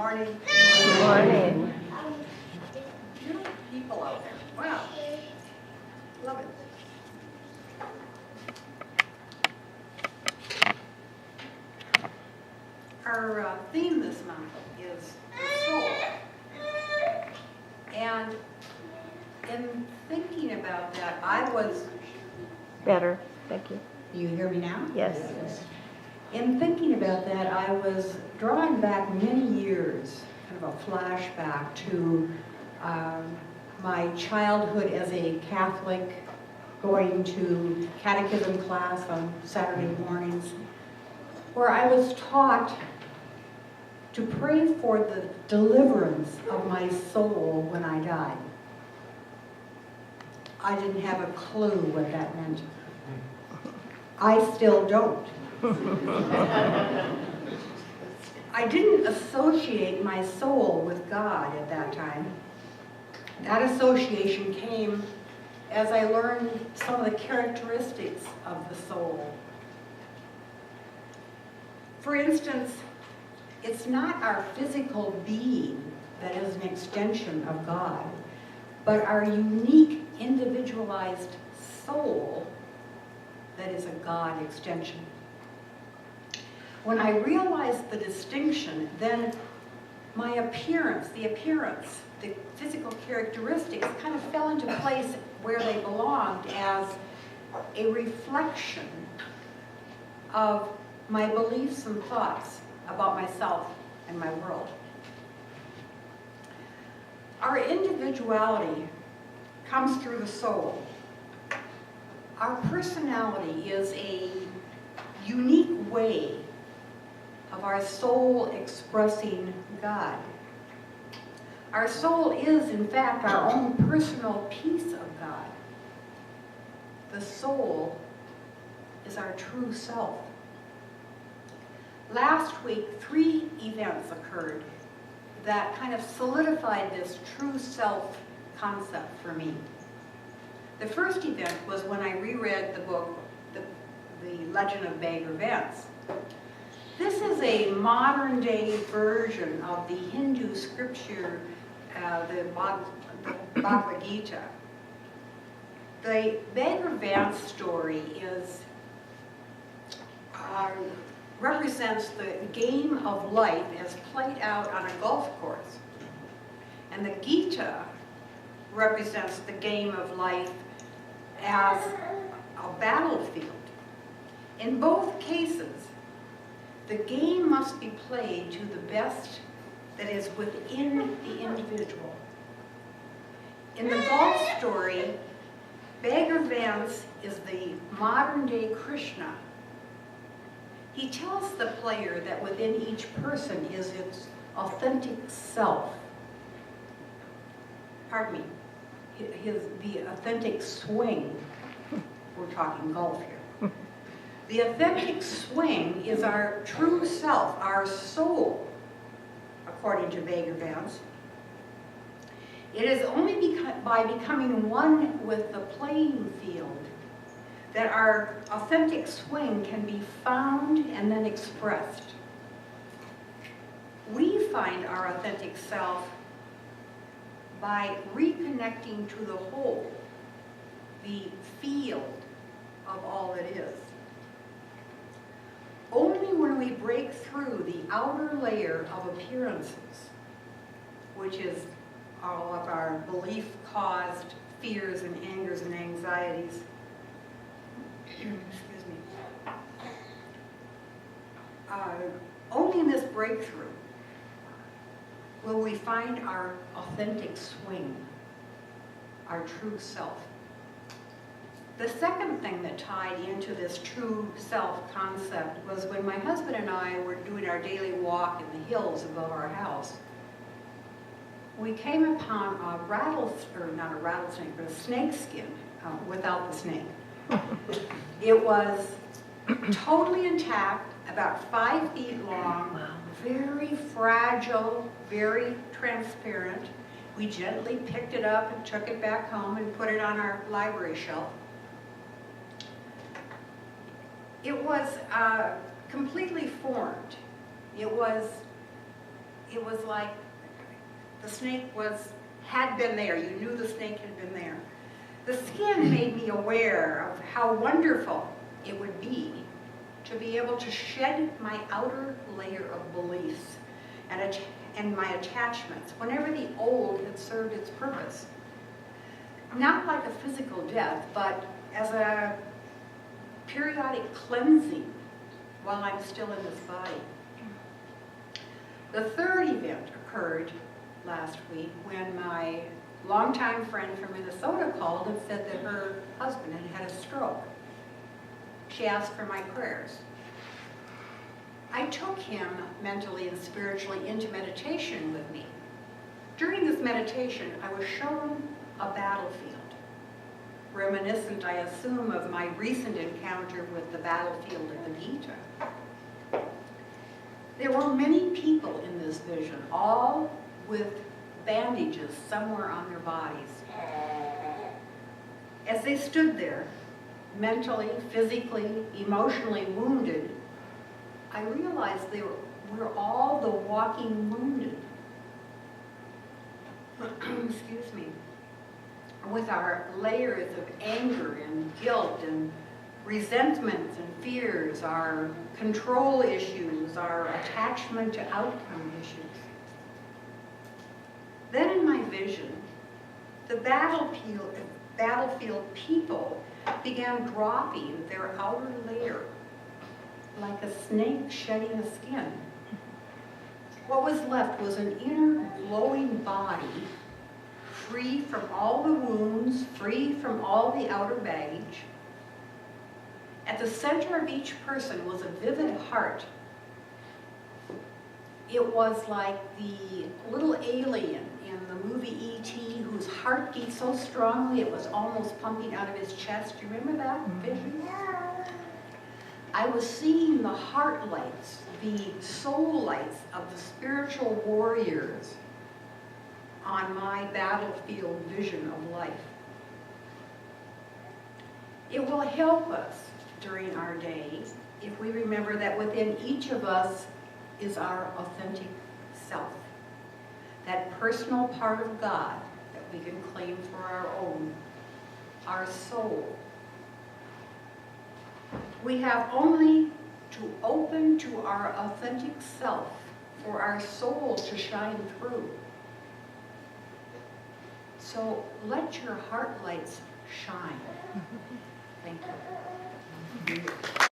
morning. Good morning. Beautiful people out there. Wow. Love it. Our theme this month is the soul. And in thinking about that, I was... Better, thank you. You hear me now? Yes. In thinking about that, I was drawing back many years, kind of a flashback to my childhood as a Catholic, going to catechism class on Saturday mornings, where I was taught to pray for the deliverance of my soul when I died. I didn't have a clue what that meant. I still don't. I didn't associate my soul with God at that time. That association came as I learned some of the characteristics of the soul. For instance, it's not our physical being that is an extension of God, but our unique, individualized soul that is a God extension. When I realized the distinction, then my appearance, the physical characteristics kind of fell into place where they belonged as a reflection of my beliefs and thoughts about myself and my world. Our individuality comes through the soul. Our personality is a unique way of our soul expressing God. Our soul is, in fact, our own personal piece of God. The soul is our true self. Last week, 3 events occurred that kind of solidified this true self concept for me. The first event was when I reread the book, The Legend of Bagger Vance. This is a modern-day version of the Hindu scripture, the Bhagavad Gita. The Bagger Vance story represents the game of life as played out on a golf course. And the Gita represents the game of life as a battlefield. In both cases, the game must be played to the best that is within the individual. In the golf story, Bagger Vance is the modern-day Krishna. He tells the player that within each person is its authentic self. Pardon me, the authentic swing. We're talking golf here. The authentic swing is our true self, our soul, according to Bagger Vance. It is only by becoming one with the playing field that our authentic swing can be found and then expressed. We find our authentic self by reconnecting to the whole, the field of all that is. Only when we break through the outer layer of appearances, which is all of our belief-caused fears and angers and anxieties, excuse me, only in this breakthrough will we find our authentic swing, our true self. The second thing that tied into this true self concept was when my husband and I were doing our daily walk in the hills above our house. We came upon not a rattlesnake, but a snake skin without the snake. It was totally intact, about 5 feet long, very fragile, very transparent. We gently picked it up and took it back home and put it on our library shelf. It was completely formed. It it was like the snake had been there. You knew the snake had been there. The skin made me aware of how wonderful it would be to be able to shed my outer layer of beliefs and my attachments whenever the old had served its purpose. Not like a physical death, but as a periodic cleansing while I'm still in this body. The third event occurred last week when my longtime friend from Minnesota called and said that her husband had had a stroke. She asked for my prayers. I took him mentally and spiritually into meditation with me. During this meditation, I was shown a battlefield, reminiscent, I assume, of my recent encounter with the battlefield of the Gita. There were many people in this vision, all with bandages somewhere on their bodies. As they stood there, mentally, physically, emotionally wounded, I realized we're all the walking wounded. Excuse me. With our layers of anger and guilt and resentments and fears, our control issues, our attachment to outcome issues. Then in my vision, the battlefield people began dropping their outer layer like a snake shedding a skin. What was left was an inner glowing body, free from all the wounds, free from all the outer baggage. At the center of each person was a vivid heart. It was like the little alien in the movie E.T. whose heart beat so strongly it was almost pumping out of his chest. Do you remember that vision? I was seeing the heart lights, the soul lights of the spiritual warriors on my battlefield vision of life. It will help us during our days if we remember that within each of us is our authentic self, that personal part of God that we can claim for our own, our soul. We have only to open to our authentic self for our soul to shine through. So let your heart lights shine. Thank you.